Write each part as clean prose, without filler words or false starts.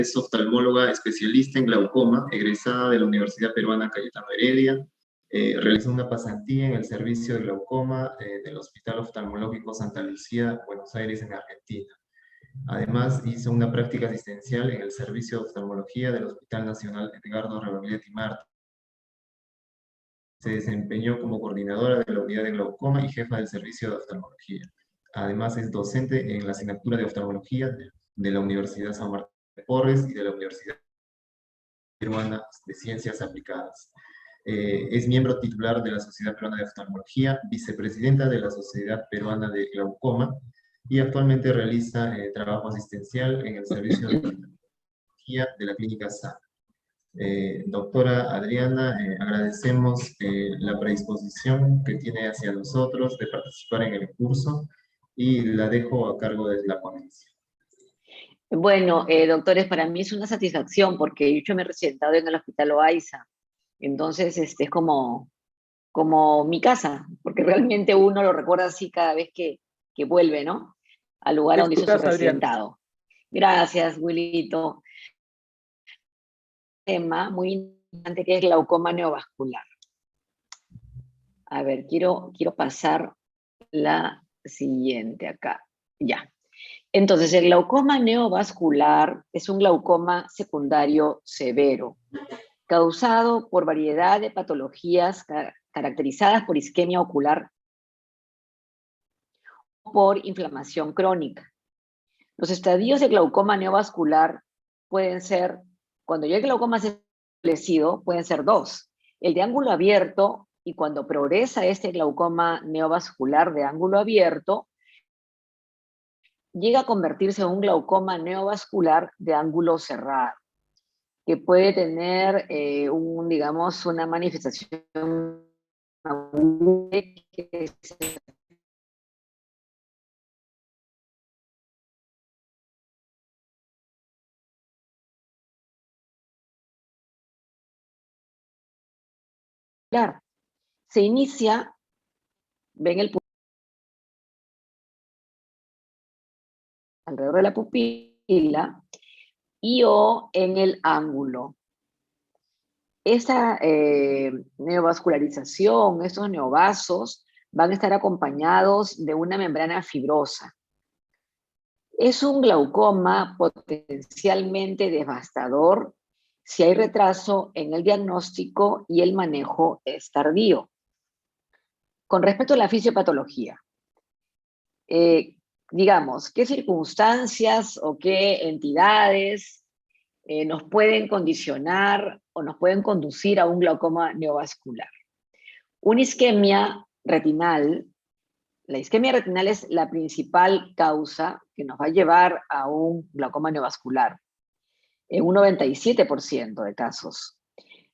Es oftalmóloga especialista en glaucoma, egresada de la Universidad Peruana Cayetano Heredia. Realizó una pasantía en el servicio de glaucoma del Hospital Oftalmológico Santa Lucía, Buenos Aires, en Argentina. Además, hizo una práctica asistencial en el servicio de oftalmología del Hospital Nacional Edgardo Rebagliati Martí. Se desempeñó como coordinadora de la unidad de glaucoma y jefa del servicio de oftalmología. Además, es docente en la asignatura de oftalmología de la Universidad San Martín de Porres y de la Universidad Peruana de Ciencias Aplicadas. Es miembro titular de la Sociedad Peruana de Oftalmología, vicepresidenta de la Sociedad Peruana de Glaucoma y actualmente realiza trabajo asistencial en el servicio de oftalmología de la Clínica SAN. Doctora Adriana, agradecemos la predisposición que tiene hacia nosotros de participar en el curso y la dejo a cargo de la ponencia. Bueno, doctores, para mí es una satisfacción porque yo me he recientado en el Hospital Oaiza. Entonces, es como mi casa, porque realmente uno lo recuerda así cada vez que vuelve, ¿no? Al lugar donde hizo su residentado. Gracias, Wilito. Tema muy importante que es glaucoma neovascular. A ver, quiero pasar la siguiente acá. Ya. Entonces, el glaucoma neovascular es un glaucoma secundario severo, causado por variedad de patologías caracterizadas por isquemia ocular o por inflamación crónica. Los estadios de glaucoma neovascular pueden ser, cuando ya el glaucoma es establecido, pueden ser dos. El de ángulo abierto, y cuando progresa este glaucoma neovascular de ángulo abierto, llega a convertirse en un glaucoma neovascular de ángulo cerrado, que puede tener digamos, una manifestación que se inicia, ven el alrededor de la pupila y o en el ángulo. Esta neovascularización, estos neovasos, van a estar acompañados de una membrana fibrosa. Es un glaucoma potencialmente devastador si hay retraso en el diagnóstico y el manejo es tardío. Con respecto a la fisiopatología, digamos, ¿qué circunstancias o qué entidades nos pueden condicionar o nos pueden conducir a un glaucoma neovascular? Una isquemia retinal. La isquemia retinal es la principal causa que nos va a llevar a un glaucoma neovascular, en un 97% de casos.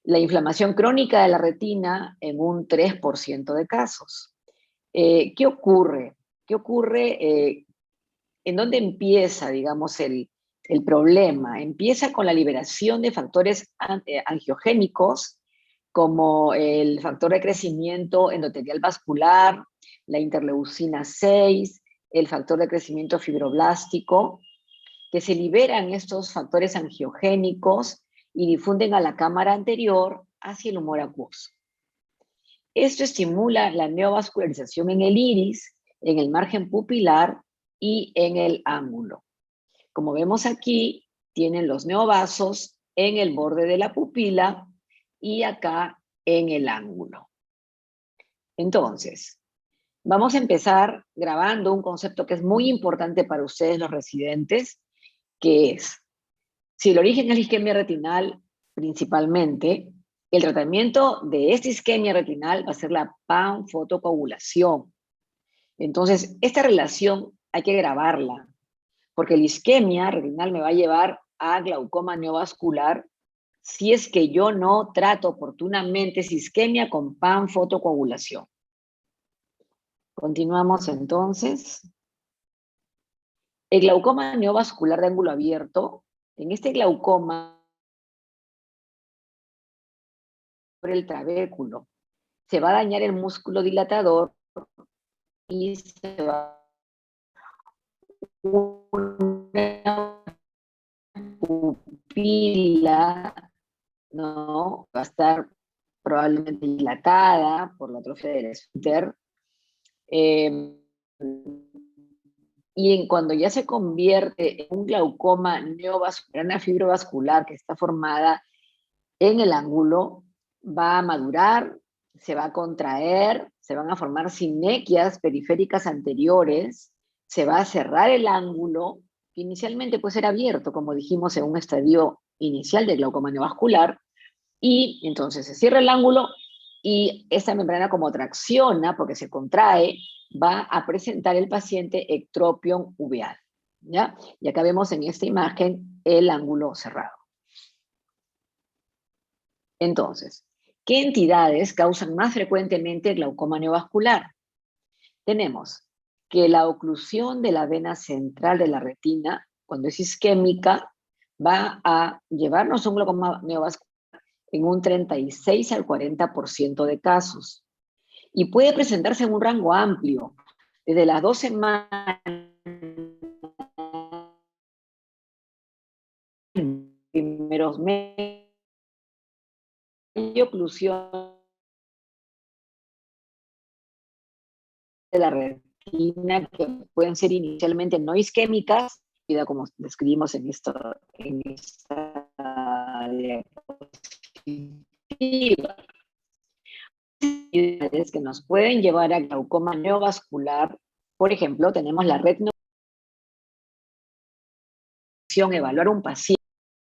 La inflamación crónica de la retina en un 3% de casos. ¿Qué ocurre? ¿Qué ocurre? ¿En dónde empieza, digamos, el problema? Empieza con la liberación de factores angiogénicos, como el factor de crecimiento endotelial vascular, la interleucina 6, el factor de crecimiento fibroblástico, que se liberan estos factores angiogénicos y difunden a la cámara anterior hacia el humor acuoso. Esto estimula la neovascularización en el iris, en el margen pupilar y en el ángulo. Como vemos aquí, tienen los neovasos en el borde de la pupila y acá en el ángulo. Entonces, vamos a empezar grabando un concepto que es muy importante para ustedes los residentes, que es, si el origen es la isquemia retinal principalmente, el tratamiento de esta isquemia retinal va a ser la panfotocoagulación. Entonces, esta relación hay que grabarla, porque la isquemia retinal me va a llevar a glaucoma neovascular si es que yo no trato oportunamente esa isquemia con panfotocoagulación. Continuamos entonces. El glaucoma neovascular de ángulo abierto, en este glaucoma por el trabéculo, se va a dañar el músculo dilatador y se va a pupila, ¿no? Va a estar probablemente dilatada por la atrofia del esfínter. Cuando ya se convierte en un glaucoma neovascular, una fibrovascular que está formada en el ángulo, va a madurar, se va a contraer, se van a formar sinequias periféricas anteriores, se va a cerrar el ángulo, que inicialmente puede ser abierto, como dijimos, en un estadio inicial de glaucoma neovascular, y entonces se cierra el ángulo y esta membrana, como tracciona, porque se contrae, va a presentar el paciente ectropion uveal, ¿ya? Y acá vemos en esta imagen el ángulo cerrado. Entonces, ¿qué entidades causan más frecuentemente glaucoma neovascular? Tenemos que la oclusión de la vena central de la retina, cuando es isquémica, va a llevarnos a un glaucoma neovascular en un 36 al 40% de casos. Y puede presentarse en un rango amplio, desde las 2 semanas, primeros meses, de oclusión de la retina, que pueden ser inicialmente no isquémicas, como describimos en esta diapositiva, que nos pueden llevar a glaucoma neovascular. Por ejemplo, tenemos la retina, evaluar un paciente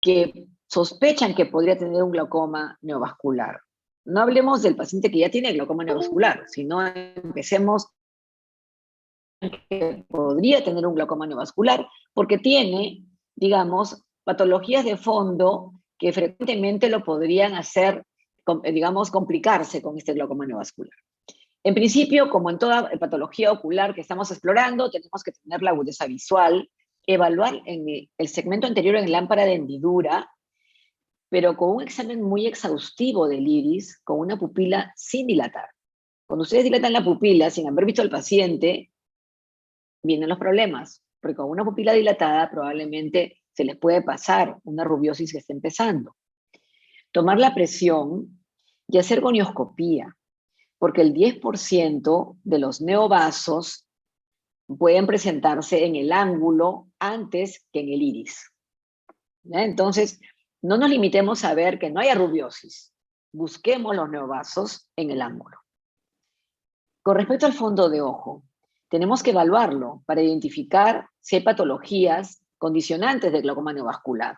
que sospechan que podría tener un glaucoma neovascular. No hablemos del paciente que ya tiene glaucoma neovascular, sino empecemos que podría tener un glaucoma neovascular porque tiene, digamos, patologías de fondo que frecuentemente lo podrían hacer, digamos, complicarse con este glaucoma neovascular. En principio, como en toda patología ocular que estamos explorando, tenemos que tener la agudeza visual, evaluar en el segmento anterior en lámpara de hendidura, pero con un examen muy exhaustivo del iris, con una pupila sin dilatar. Cuando ustedes dilatan la pupila sin haber visto al paciente, vienen los problemas, porque con una pupila dilatada probablemente se les puede pasar una rubiosis que está empezando. Tomar la presión y hacer gonioscopía, porque el 10% de los neovasos pueden presentarse en el ángulo antes que en el iris. ¿Ya? Entonces, no nos limitemos a ver que no haya rubiosis. Busquemos los neovasos en el ángulo. Con respecto al fondo de ojo, tenemos que evaluarlo para identificar si hay patologías condicionantes de glaucoma neovascular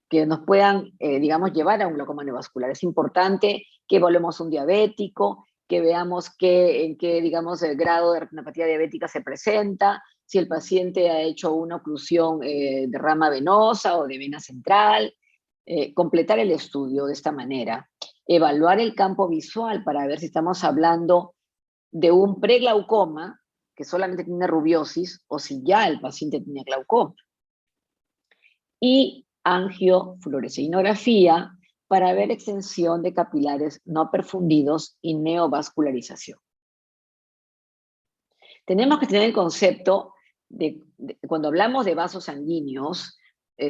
que nos puedan, digamos, llevar a un glaucoma neovascular. Es importante que evaluemos un diabético, que veamos en qué, digamos, el grado de retinopatía diabética se presenta, si el paciente ha hecho una oclusión de rama venosa o de vena central, completar el estudio de esta manera. Evaluar el campo visual para ver si estamos hablando de un preglaucoma, que solamente tiene rubiosis, o si ya el paciente tiene glaucoma. Y angiofluoresceínografía para ver extensión de capilares no perfundidos y neovascularización. Tenemos que tener el concepto de cuando hablamos de vasos sanguíneos,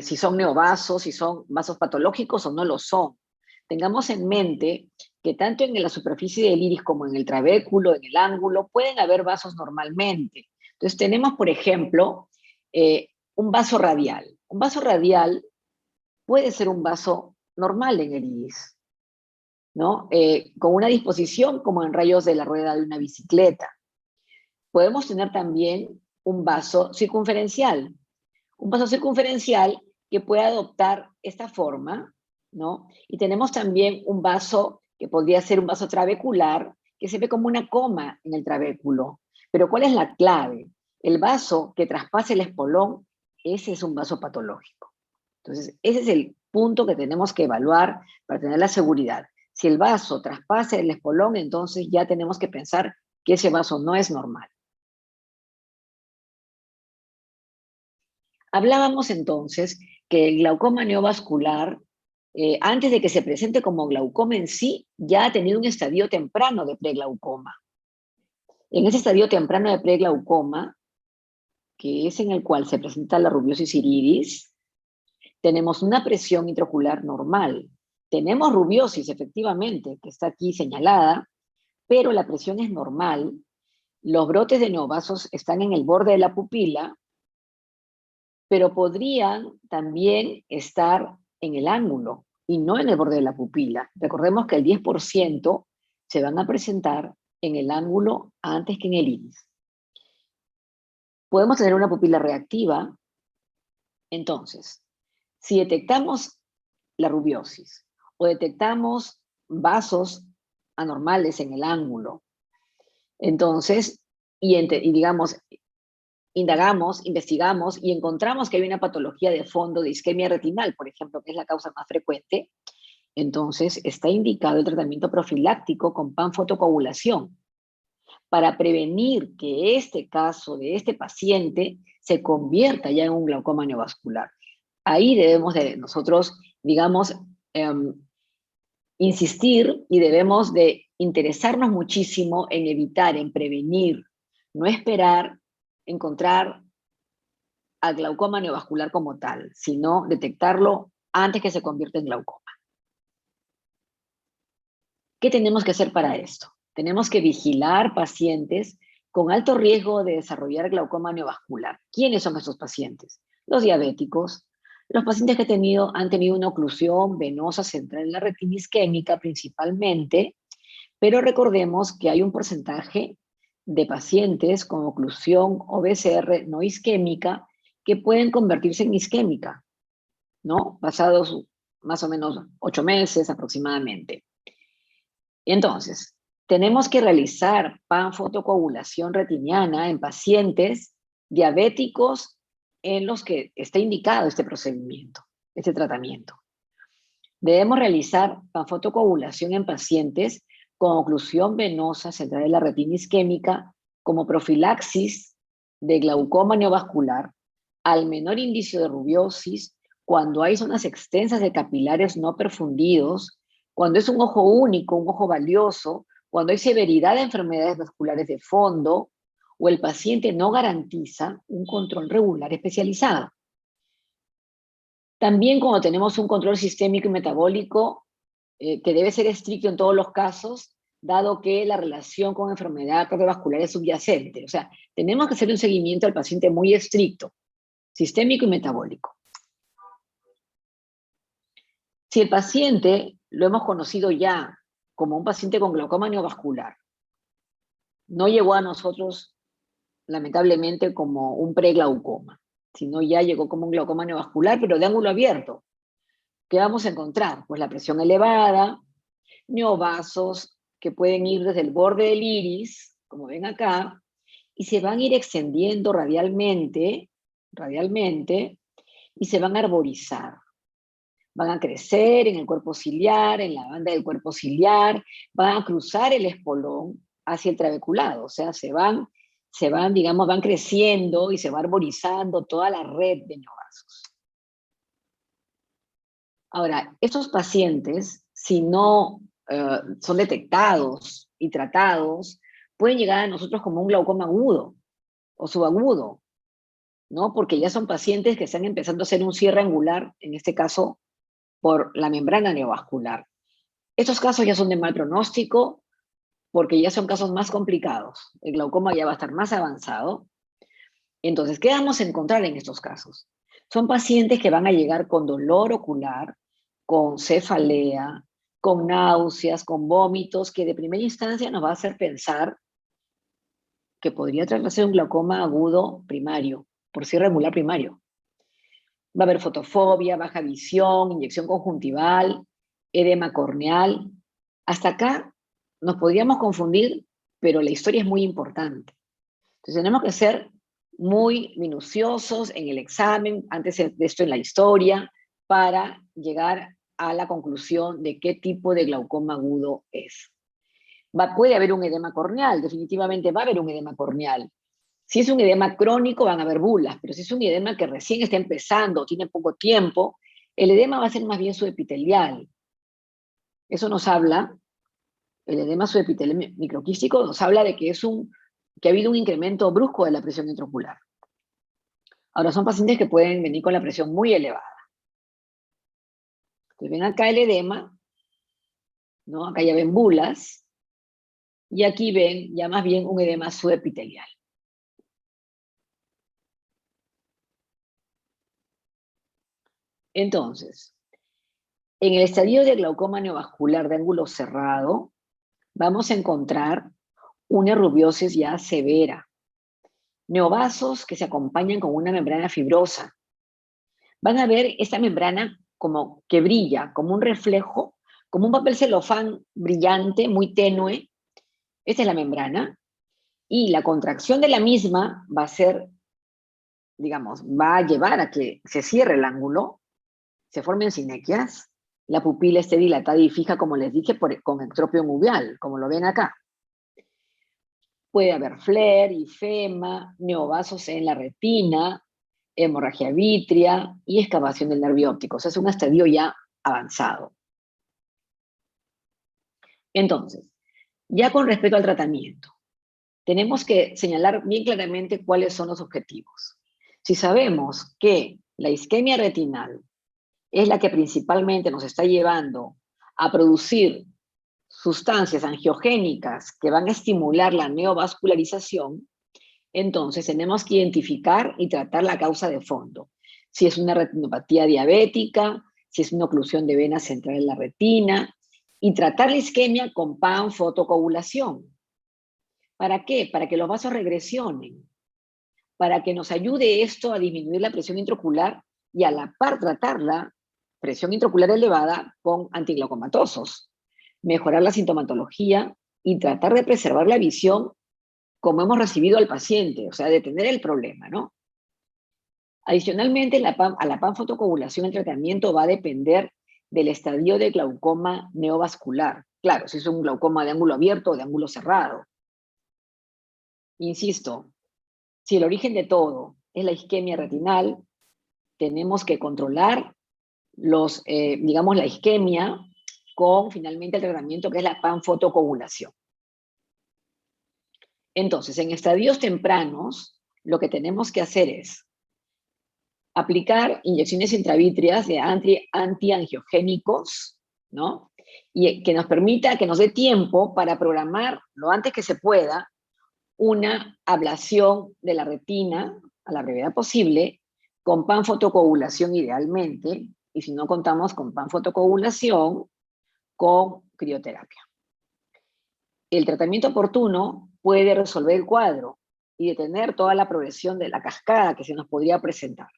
si son neovasos, si son vasos patológicos o no lo son. Tengamos en mente que tanto en la superficie del iris como en el trabéculo, en el ángulo, pueden haber vasos normalmente. Entonces tenemos, por ejemplo, un vaso radial. Un vaso radial puede ser un vaso normal en el iris, ¿no? Con una disposición como en rayos de la rueda de una bicicleta. Podemos tener también un vaso circunferencial. Un vaso circunferencial que puede adoptar esta forma, ¿no? Y tenemos también un vaso que podría ser un vaso trabecular, que se ve como una coma en el trabéculo. Pero ¿cuál es la clave? El vaso que traspase el espolón, ese es un vaso patológico. Entonces, ese es el punto que tenemos que evaluar para tener la seguridad. Si el vaso traspasa el espolón, entonces ya tenemos que pensar que ese vaso no es normal. Hablábamos entonces que el glaucoma neovascular, antes de que se presente como glaucoma en sí, ya ha tenido un estadio temprano de preglaucoma. En ese estadio temprano de preglaucoma, que es en el cual se presenta la rubiosis iridis, tenemos una presión intraocular normal. Tenemos rubiosis, efectivamente, que está aquí señalada, pero la presión es normal. Los brotes de neovasos están en el borde de la pupila, pero podrían también estar en el ángulo y no en el borde de la pupila. Recordemos que el 10% se van a presentar en el ángulo antes que en el iris. Podemos tener una pupila reactiva. Entonces, si detectamos la rubiosis o detectamos vasos anormales en el ángulo, entonces, digamos, indagamos, investigamos y encontramos que hay una patología de fondo de isquemia retinal, por ejemplo, que es la causa más frecuente, entonces está indicado el tratamiento profiláctico con panfotocoagulación para prevenir que este caso de este paciente se convierta ya en un glaucoma neovascular. Ahí debemos de nosotros, digamos, insistir y debemos de interesarnos muchísimo en evitar, en prevenir, no esperar encontrar al glaucoma neovascular como tal, sino detectarlo antes que se convierta en glaucoma. ¿Qué tenemos que hacer para esto? Tenemos que vigilar pacientes con alto riesgo de desarrollar glaucoma neovascular. ¿Quiénes son estos pacientes? Los diabéticos, los pacientes que han tenido una oclusión venosa central en la retina isquémica principalmente, pero recordemos que hay un porcentaje de pacientes con oclusión o BCR no isquémica que pueden convertirse en isquémica, ¿no? Pasados más o menos 8 meses aproximadamente. Entonces, tenemos que realizar panfotocoagulación retiniana en pacientes diabéticos en los que está indicado este procedimiento, este tratamiento. Debemos realizar panfotocoagulación en pacientes con oclusión venosa central de la retina isquémica como profilaxis de glaucoma neovascular al menor indicio de rubiosis, cuando hay zonas extensas de capilares no perfundidos, cuando es un ojo único, un ojo valioso, cuando hay severidad de enfermedades vasculares de fondo o el paciente no garantiza un control regular especializado. También cuando tenemos un control sistémico y metabólico que debe ser estricto en todos los casos, dado que la relación con enfermedad cardiovascular es subyacente. O sea, tenemos que hacer un seguimiento al paciente muy estricto, sistémico y metabólico. Si el paciente lo hemos conocido ya como un paciente con glaucoma neovascular, no llegó a nosotros, lamentablemente, como un preglaucoma, sino ya llegó como un glaucoma neovascular, pero de ángulo abierto. ¿Qué vamos a encontrar? Pues la presión elevada, neovasos que pueden ir desde el borde del iris, como ven acá, y se van a ir extendiendo radialmente, y se van a arborizar. Van a crecer en el cuerpo ciliar, en la banda del cuerpo ciliar, van a cruzar el espolón hacia el trabeculado, o sea, digamos, van creciendo y se va arborizando toda la red de neovasos. Ahora, estos pacientes, si no son detectados y tratados, pueden llegar a nosotros como un glaucoma agudo o subagudo, ¿no? Porque ya son pacientes que están empezando a hacer un cierre angular, en este caso, por la membrana neovascular. Estos casos ya son de mal pronóstico, porque ya son casos más complicados. El glaucoma ya va a estar más avanzado. Entonces, ¿qué vamos a encontrar en estos casos? Son pacientes que van a llegar con dolor ocular, con cefalea, con náuseas, con vómitos, que de primera instancia nos va a hacer pensar que podría tratarse de un glaucoma agudo primario, por cierre angular primario. Va a haber fotofobia, baja visión, inyección conjuntival, edema corneal. Hasta acá nos podríamos confundir, pero la historia es muy importante. Entonces tenemos que ser muy minuciosos en el examen, antes de esto en la historia, para llegar a la conclusión de qué tipo de glaucoma agudo es. Puede haber un edema corneal, definitivamente va a haber un edema corneal. Si es un edema crónico van a haber bulas, pero si es un edema que recién está empezando, tiene poco tiempo, el edema va a ser más bien subepitelial. Eso nos habla, el edema subepitelial microquístico nos habla de que ha habido un incremento brusco de la presión intraocular. Ahora, son pacientes que pueden venir con la presión muy elevada. Entonces ven acá el edema, ¿no? Acá ya ven bulas, y aquí ven ya más bien un edema subepitelial. Entonces, en el estadio de glaucoma neovascular de ángulo cerrado, vamos a encontrar una rubiosis ya severa, neovasos que se acompañan con una membrana fibrosa. Van a ver esta membrana como que brilla, como un reflejo, como un papel celofán brillante, muy tenue. Esta es la membrana. Y la contracción de la misma va a ser, digamos, va a llevar a que se cierre el ángulo, se formen sinequias, la pupila esté dilatada y fija, como les dije, con ectropio uveal, como lo ven acá. Puede haber flare, ifema, neovasos en la retina, hemorragia vítrea y excavación del nervio óptico. O sea, es un estadio ya avanzado. Entonces, ya con respecto al tratamiento, tenemos que señalar bien claramente cuáles son los objetivos. Si sabemos que la isquemia retinal es la que principalmente nos está llevando a producir sustancias angiogénicas que van a estimular la neovascularización, entonces tenemos que identificar y tratar la causa de fondo. Si es una retinopatía diabética, si es una oclusión de vena central en la retina, y tratar la isquemia con panfotocoagulación. ¿Para qué? Para que los vasos regresionen, para que nos ayude esto a disminuir la presión intraocular y a la par tratar la presión intraocular elevada con antiglaucomatosos, mejorar la sintomatología y tratar de preservar la visión como hemos recibido al paciente, o sea, detener el problema, ¿no? Adicionalmente, a la panfotocoagulación el tratamiento va a depender del estadio de glaucoma neovascular. Claro, si es un glaucoma de ángulo abierto o de ángulo cerrado. Insisto, si el origen de todo es la isquemia retinal, tenemos que controlar digamos, la isquemia con finalmente el tratamiento que es la panfotocoagulación. Entonces, en estadios tempranos, lo que tenemos que hacer es aplicar inyecciones intravítreas de antiangiogénicos, ¿no? Y que nos permita, que nos dé tiempo para programar lo antes que se pueda una ablación de la retina a la brevedad posible con panfotocoagulación idealmente, y si no contamos con panfotocoagulación, con crioterapia. El tratamiento oportuno puede resolver el cuadro y detener toda la progresión de la cascada que se nos podría presentar.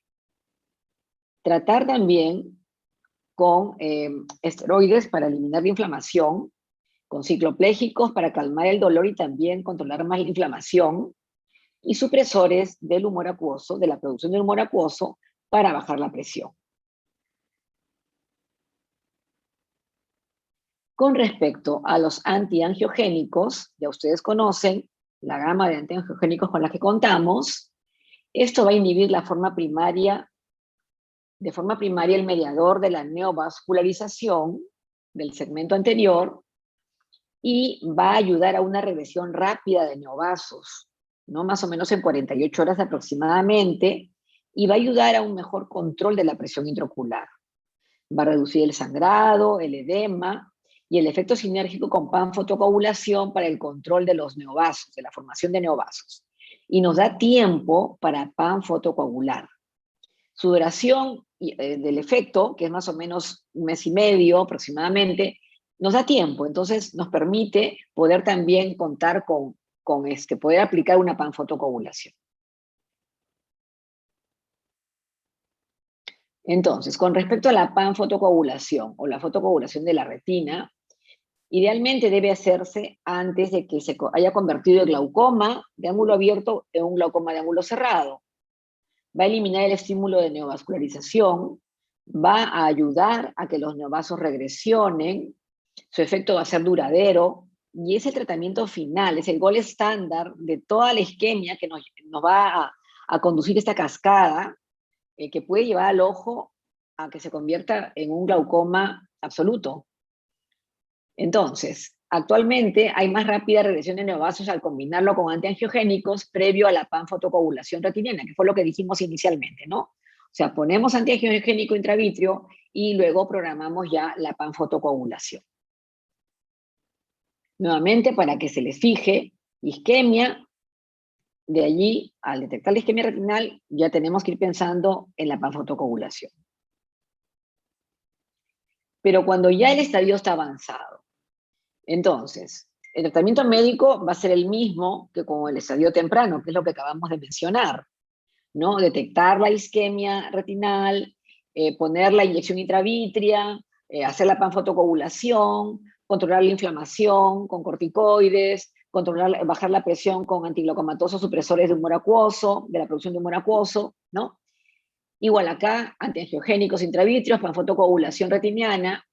Tratar también con esteroides para eliminar la inflamación, con cicloplégicos para calmar el dolor y también controlar más la inflamación, y supresores del humor acuoso, de la producción del humor acuoso, para bajar la presión. Con respecto a los antiangiogénicos, ya ustedes conocen la gama de antiangiogénicos con la que contamos. Esto va a inhibir de forma primaria el mediador de la neovascularización del segmento anterior y va a ayudar a una regresión rápida de neovasos, ¿no? Más o menos en 48 horas aproximadamente, y va a ayudar a un mejor control de la presión intraocular. Va a reducir el sangrado, el edema y el efecto sinérgico con panfotocoagulación para el control de los neovasos, de la formación de neovasos. Y nos da tiempo para panfotocoagular. Su duración del efecto, que es más o menos un mes y medio aproximadamente, nos da tiempo, entonces nos permite poder también contar con poder aplicar una panfotocoagulación. Entonces, con respecto a la panfotocoagulación o la fotocoagulación de la retina, idealmente debe hacerse antes de que se haya convertido el glaucoma de ángulo abierto en un glaucoma de ángulo cerrado. Va a eliminar el estímulo de neovascularización, va a ayudar a que los neovasos regresionen, su efecto va a ser duradero, y es el tratamiento final, es el gol estándar de toda la isquemia que nos va a conducir esta cascada que puede llevar al ojo a que se convierta en un glaucoma absoluto. Entonces, actualmente hay más rápida regresión de neovasos al combinarlo con antiangiogénicos previo a la panfotocoagulación retiniana, que fue lo que dijimos inicialmente, ¿no? O sea, ponemos antiangiogénico intravítrea y luego programamos ya la panfotocoagulación. Nuevamente, para que se les fije, isquemia, de allí, al detectar la isquemia retinal, ya tenemos que ir pensando en la panfotocoagulación. Pero cuando ya el estadio está avanzado, entonces, el tratamiento médico va a ser el mismo que con el estadio temprano, que es lo que acabamos de mencionar, ¿no? Detectar la isquemia retinal, poner la inyección intravítrea, hacer la panfotocoagulación, controlar la inflamación con corticoides, bajar la presión con antiglucomatosos supresores de humor acuoso, de la producción de humor acuoso, ¿no? Igual acá, antiangiogénicos intravítreos, panfotocoagulación retiniana.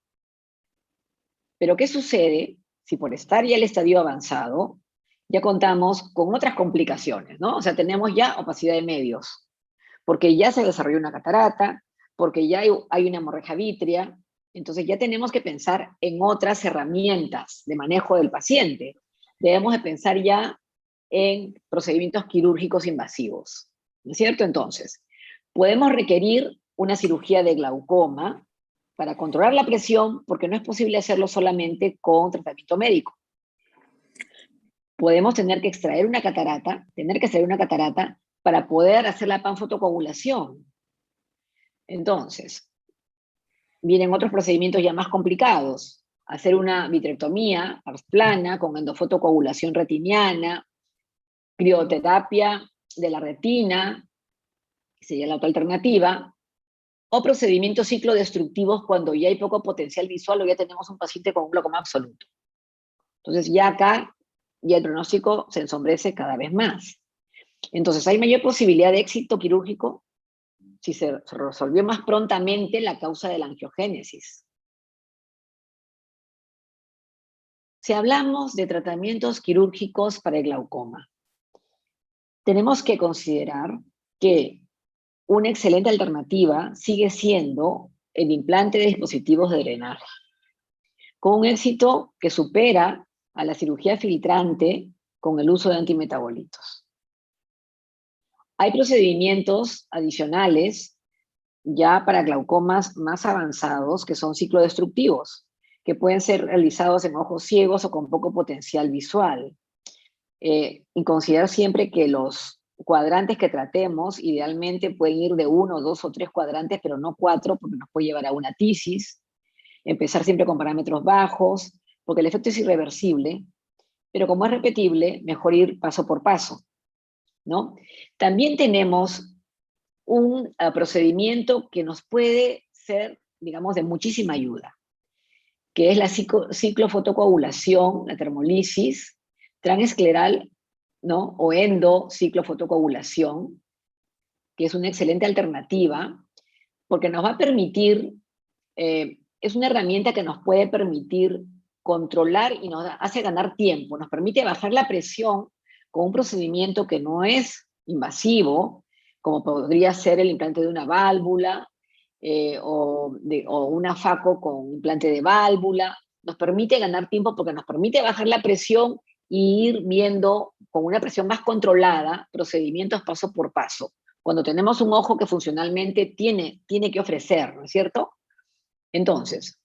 Pero ¿qué sucede si por estar ya el estadio avanzado, ya contamos con otras complicaciones, ¿no? O sea, tenemos ya opacidad de medios, porque ya se desarrolló una catarata, porque ya hay una hemorragia vítrea, entonces ya tenemos que pensar en otras herramientas de manejo del paciente. Debemos de pensar ya en procedimientos quirúrgicos invasivos, ¿no es cierto? Entonces, podemos requerir una cirugía de glaucoma para controlar la presión, porque no es posible hacerlo solamente con tratamiento médico. Podemos tener que extraer una catarata para poder hacer la panfotocoagulación. Entonces, vienen otros procedimientos ya más complicados. Hacer una vitrectomía plana con endofotocoagulación retiniana, crioterapia de la retina, que sería la otra alternativa, o procedimientos ciclodestructivos cuando ya hay poco potencial visual o ya tenemos un paciente con un glaucoma absoluto. Entonces ya acá, ya el pronóstico se ensombrece cada vez más. Entonces hay mayor posibilidad de éxito quirúrgico si se resolvió más prontamente la causa de la angiogénesis. Si hablamos de tratamientos quirúrgicos para el glaucoma, tenemos que considerar que una excelente alternativa sigue siendo el implante de dispositivos de drenaje, con un éxito que supera a la cirugía filtrante con el uso de antimetabolitos. Hay procedimientos adicionales ya para glaucomas más avanzados que son ciclodestructivos, que pueden ser realizados en ojos ciegos o con poco potencial visual. Y considerar siempre que los cuadrantes que tratemos idealmente pueden ir de 1, 2 o 3 cuadrantes, pero no 4, porque nos puede llevar a una tisis. Empezar siempre con parámetros bajos, porque el efecto es irreversible, pero como es repetible, mejor ir paso por paso, ¿no? También tenemos un procedimiento que nos puede ser, digamos, de muchísima ayuda, que es la ciclofotocoagulación, la termolisis transescleral, ¿no? O endociclofotocoagulación, que es una excelente alternativa, porque nos va a permitir, es una herramienta que nos puede permitir controlar y nos hace ganar tiempo, nos permite bajar la presión con un procedimiento que no es invasivo, como podría ser el implante de una válvula o una FACO con implante de válvula. Nos permite ganar tiempo porque nos permite bajar la presión e ir viendo con una presión más controlada procedimientos paso por paso. Cuando tenemos un ojo que funcionalmente tiene que ofrecer, ¿no es cierto? Entonces,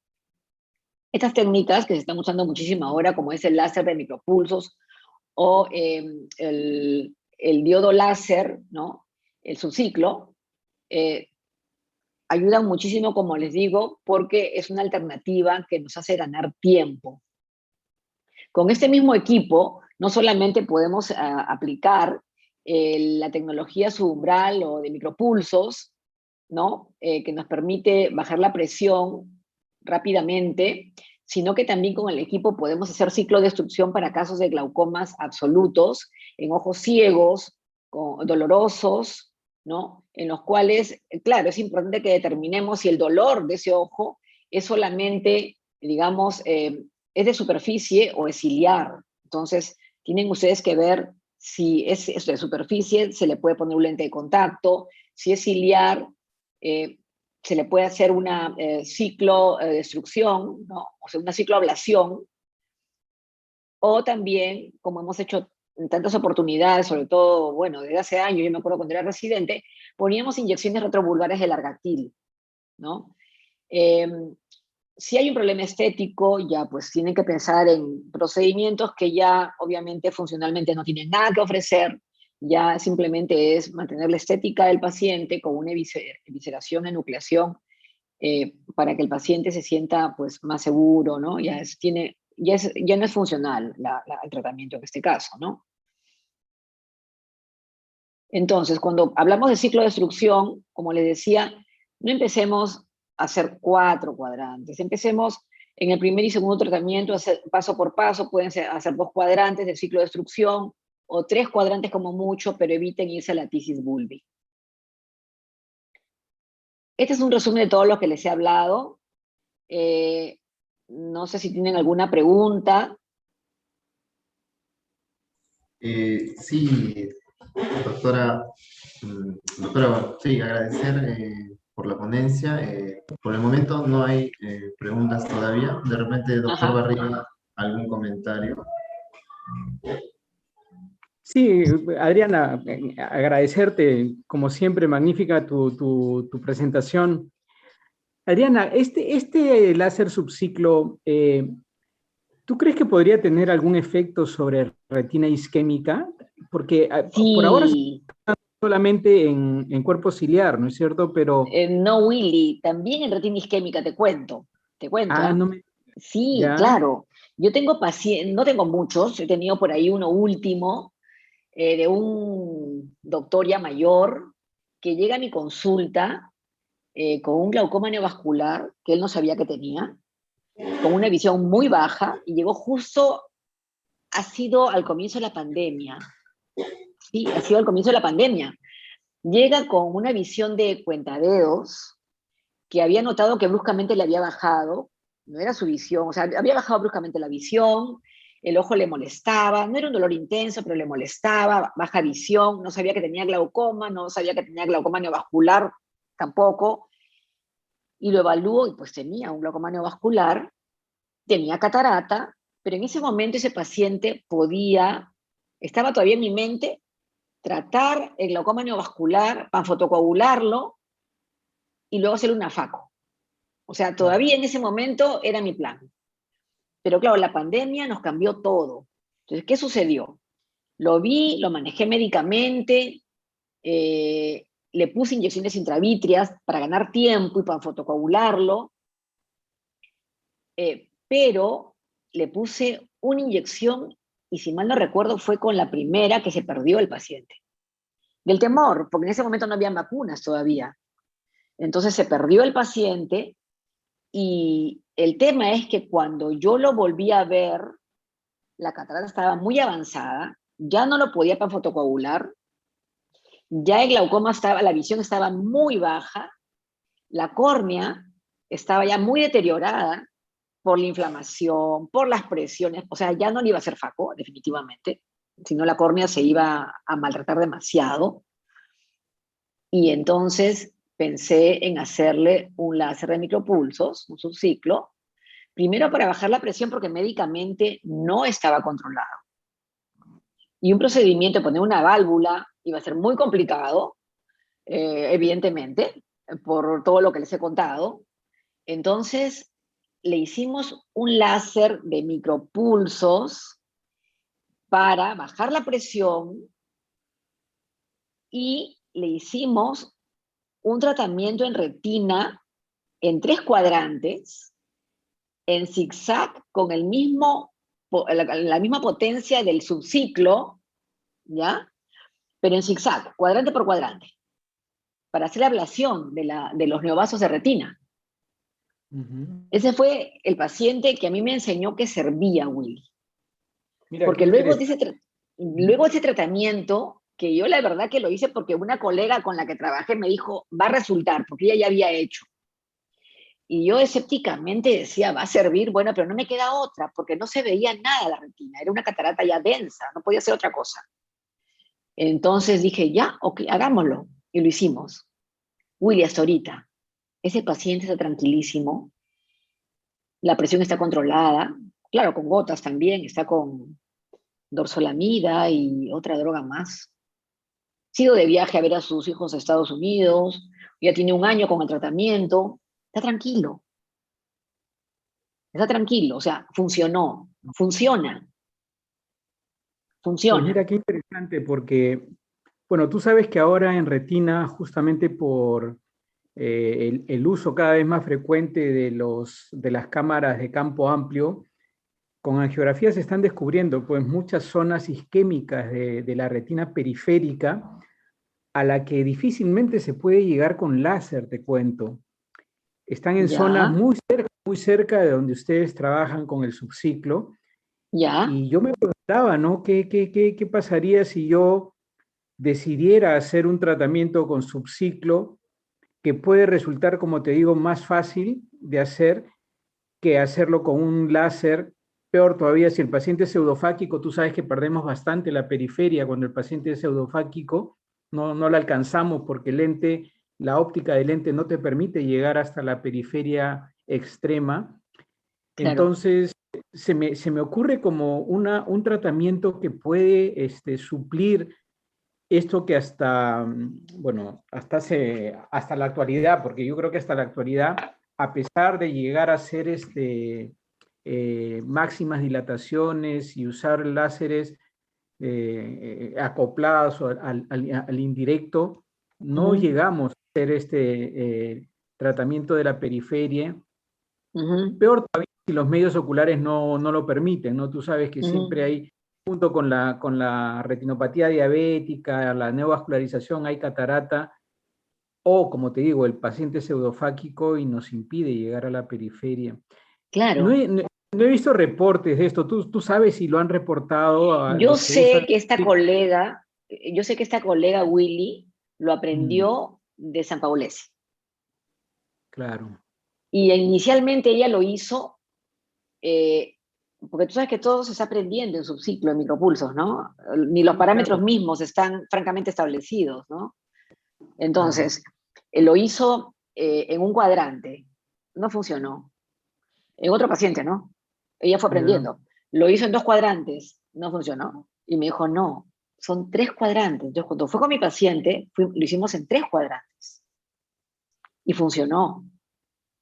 estas técnicas que se están usando muchísimo ahora, como es el láser de micropulsos o el diodo láser, ¿no? El subciclo, ayudan muchísimo, como les digo, porque es una alternativa que nos hace ganar tiempo. Con este mismo equipo, no solamente podemos aplicar la tecnología subumbral o de micropulsos, ¿no? Que nos permite bajar la presión rápidamente, sino que también con el equipo podemos hacer ciclodestrucción para casos de glaucomas absolutos, en ojos ciegos, dolorosos, ¿no? En los cuales, claro, es importante que determinemos si el dolor de ese ojo es solamente, digamos, es de superficie o es ciliar. Entonces, tienen ustedes que ver si es de superficie, se le puede poner un lente de contacto, si es ciliar, se le puede hacer una ciclodestrucción, ¿no? O sea, una cicloablación, o también, como hemos hecho en tantas oportunidades, sobre todo, bueno, desde hace años, yo me acuerdo cuando era residente, poníamos inyecciones retrovulgares de largactil, ¿no? Eh, si hay un problema estético, ya pues tienen que pensar en procedimientos que ya obviamente funcionalmente no tienen nada que ofrecer, ya simplemente es mantener la estética del paciente con una evisceración, enucleación, para que el paciente se sienta pues más seguro, ¿no? Ya no es funcional el tratamiento en este caso, ¿no? Entonces, cuando hablamos de ciclo de destrucción, como les decía, no empecemos a hacer 4 cuadrantes, empecemos en el primer y segundo tratamiento, hacer paso por paso, pueden hacer 2 cuadrantes del ciclo de destrucción o 3 cuadrantes como mucho, pero eviten irse a la tisis bulbi. Este es un resumen de todo lo que les he hablado. No sé si tienen alguna pregunta. Sí, doctora, doctora, sí, agradecer por la ponencia. Por el momento no hay preguntas todavía. De repente, doctor Ajá. Barriga, algún comentario. Sí, Adriana, agradecerte, como siempre, magnífica tu presentación. Adriana, este láser subciclo, ¿tú crees que podría tener algún efecto sobre retina isquémica? Porque por ahora Sí, solamente en cuerpo ciliar, ¿no es cierto? Pero, no, Willy, también en retina isquémica, te cuento, ¿ah? no me, Sí, ya, claro. Yo tengo pacientes, no tengo muchos, he tenido por ahí uno último, de un doctor ya mayor, que llega a mi consulta con un glaucoma neovascular que él no sabía que tenía, con una visión muy baja, y llegó justo, ha sido al comienzo de la pandemia, sí, ha sido al comienzo de la pandemia. Llega con una visión de cuentadedos, que había notado que bruscamente le había bajado, no era su visión, o sea, había bajado bruscamente la visión, el ojo le molestaba, no era un dolor intenso, pero le molestaba, baja visión, no sabía que tenía glaucoma, no sabía que tenía glaucoma neovascular tampoco, y lo evaluó y pues tenía un glaucoma neovascular, tenía catarata, pero en ese momento ese paciente podía, estaba todavía en mi mente, tratar el glaucoma neovascular, panfotocoagularlo y luego hacerle una FACO. O sea, todavía en ese momento era mi plan. Pero claro, la pandemia nos cambió todo. Entonces, ¿qué sucedió? Lo vi, lo manejé médicamente, le puse inyecciones intravítreas para ganar tiempo y para fotocoagularlo, pero le puse una inyección y si mal no recuerdo fue con la primera que se perdió el paciente. Del temor, porque en ese momento no había vacunas todavía. Entonces se perdió el paciente y el tema es que cuando yo lo volví a ver, la catarata estaba muy avanzada, ya no lo podía panfotocoagular, ya el glaucoma estaba, la visión estaba muy baja, la córnea estaba ya muy deteriorada por la inflamación, por las presiones, o sea, ya no le iba a hacer FACO, definitivamente, sino la córnea se iba a maltratar demasiado, y entonces pensé en hacerle un láser de micropulsos, un subciclo, primero para bajar la presión porque médicamente no estaba controlado. Y un procedimiento, poner una válvula, iba a ser muy complicado, evidentemente, por todo lo que les he contado. Entonces, le hicimos un láser de micropulsos para bajar la presión y le hicimos un tratamiento en retina en 3 cuadrantes, en zigzag, con la misma potencia del subciclo, ¿ya? Pero en zigzag, cuadrante por cuadrante, para hacer la ablación de los neovasos de retina. Ese fue el paciente que a mí me enseñó que servía, Willy. mira, qué Porque interesante. luego de ese tratamiento, que yo la verdad que lo hice porque una colega con la que trabajé me dijo, va a resultar, porque ella ya había hecho. Y yo escépticamente decía, va a servir, bueno, pero no me queda otra, porque no se veía nada la retina, era una catarata ya densa, no podía hacer otra cosa. Entonces dije, ya, ok, hagámoslo. Y lo hicimos. Willy, hasta ahorita, ese paciente está tranquilísimo, la presión está controlada, claro, con gotas también, está con dorsolamida y otra droga más. Ha ido de viaje a ver a sus hijos a Estados Unidos, ya tiene 1 año con el tratamiento, Está tranquilo. Está tranquilo, o sea, funcionó, funciona, Pues funciona. mira qué interesante porque, bueno, tú sabes que ahora en retina, justamente por el uso cada vez más frecuente de las cámaras de campo amplio, con angiografía se están descubriendo pues muchas zonas isquémicas de la retina periférica a la que difícilmente se puede llegar con láser, te cuento. Están en zonas Ya, muy cerca de donde ustedes trabajan con el subciclo. ya, Y yo me preguntaba, ¿no? ¿Qué pasaría si yo decidiera hacer un tratamiento con subciclo que puede resultar, como te digo, más fácil de hacer que hacerlo con un láser? Peor todavía, si el paciente es pseudofáquico, tú sabes que perdemos bastante la periferia cuando el paciente es pseudofáquico, no la alcanzamos porque el lente, la óptica del lente no te permite llegar hasta la periferia extrema. claro. Entonces, se me ocurre como un tratamiento que puede suplir esto que hasta, bueno, hasta la actualidad, porque yo creo que hasta la actualidad, a pesar de llegar a hacer máximas dilataciones y usar láseres acoplados al indirecto, no Ujú, llegamos a hacer tratamiento de la periferia. ujú, Peor todavía si los medios oculares no lo permiten, ¿no? Tú sabes que siempre ujú. hay, junto con la retinopatía diabética, la neovascularización, hay catarata, o como te digo, el paciente pseudofáquico y nos impide llegar a la periferia. No Claro. he, no- no he visto reportes de esto. ¿Tú sabes si lo han reportado a Yo los que usan? sé que esta colega, yo sé que esta colega Willy lo Mm, aprendió de San Paulesi. claro, Y inicialmente ella lo hizo, eh, porque tú sabes que todo se está aprendiendo en subciclo, en micropulsos, ¿no? Ni los sí, parámetros claro, mismos están francamente establecidos, ¿no? claro. Entonces, lo hizo en un cuadrante, no funcionó. En otro paciente, ¿no? Ella fue Ya. aprendiendo. Lo hizo en 2 cuadrantes, no funcionó. Y me dijo, no, son 3 cuadrantes. Entonces, cuando fue con mi paciente, lo hicimos en 3 cuadrantes. Y funcionó,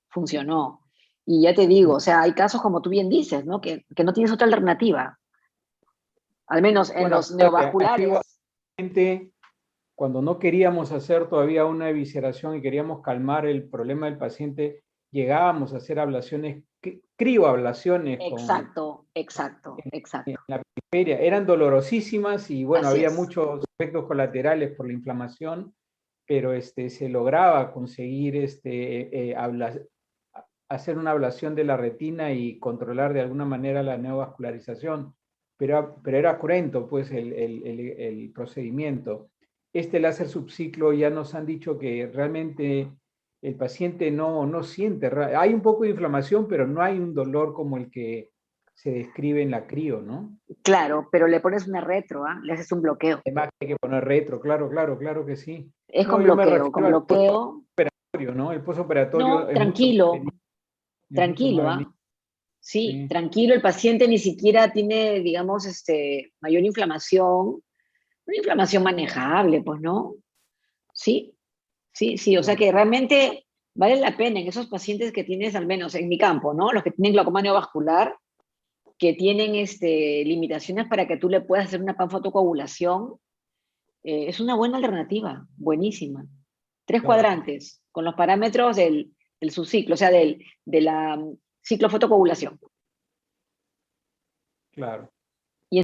funcionó. Y ya te digo, o sea, hay casos como tú bien dices, ¿no? Que no tienes otra alternativa. Al menos en Bueno, los acuérdate, neovasculares. antiguamente, cuando no queríamos hacer todavía una evisceración y queríamos calmar el problema del paciente, llegábamos a hacer ablaciones, crioablaciones con Exacto, exacto, exacto. la periferia. Eran dolorosísimas y bueno, Así había es. muchos efectos colaterales por la inflamación, pero se lograba conseguir hacer una ablación de la retina y controlar de alguna manera la neovascularización, pero era cruento pues el procedimiento. Este láser subciclo ya nos han dicho que realmente el paciente no siente, hay un poco de inflamación, pero no hay un dolor como el que se describe en la crío, ¿no? Claro, pero le pones una retro, ¿ah? Le haces un bloqueo. Además hay que poner retro, claro que sí. Es No, con yo me bloqueo, con refiero al bloqueo. postoperatorio, ¿no? El postoperatorio No, tranquilo, es mucho más tranquilo, benigno. ¿ah? Sí, Sí, tranquilo, el paciente ni siquiera tiene, digamos, mayor inflamación, una inflamación manejable, pues, ¿no? Sí, sí, sí, o sea claro. que realmente vale la pena en esos pacientes que tienes, al menos en mi campo, ¿no? Los que tienen glaucoma neovascular, que tienen limitaciones para que tú le puedas hacer una panfotocoagulación, es una buena alternativa, buenísima. Tres Claro, cuadrantes con los parámetros del subciclo, o sea, de la ciclofotocoagulación. claro.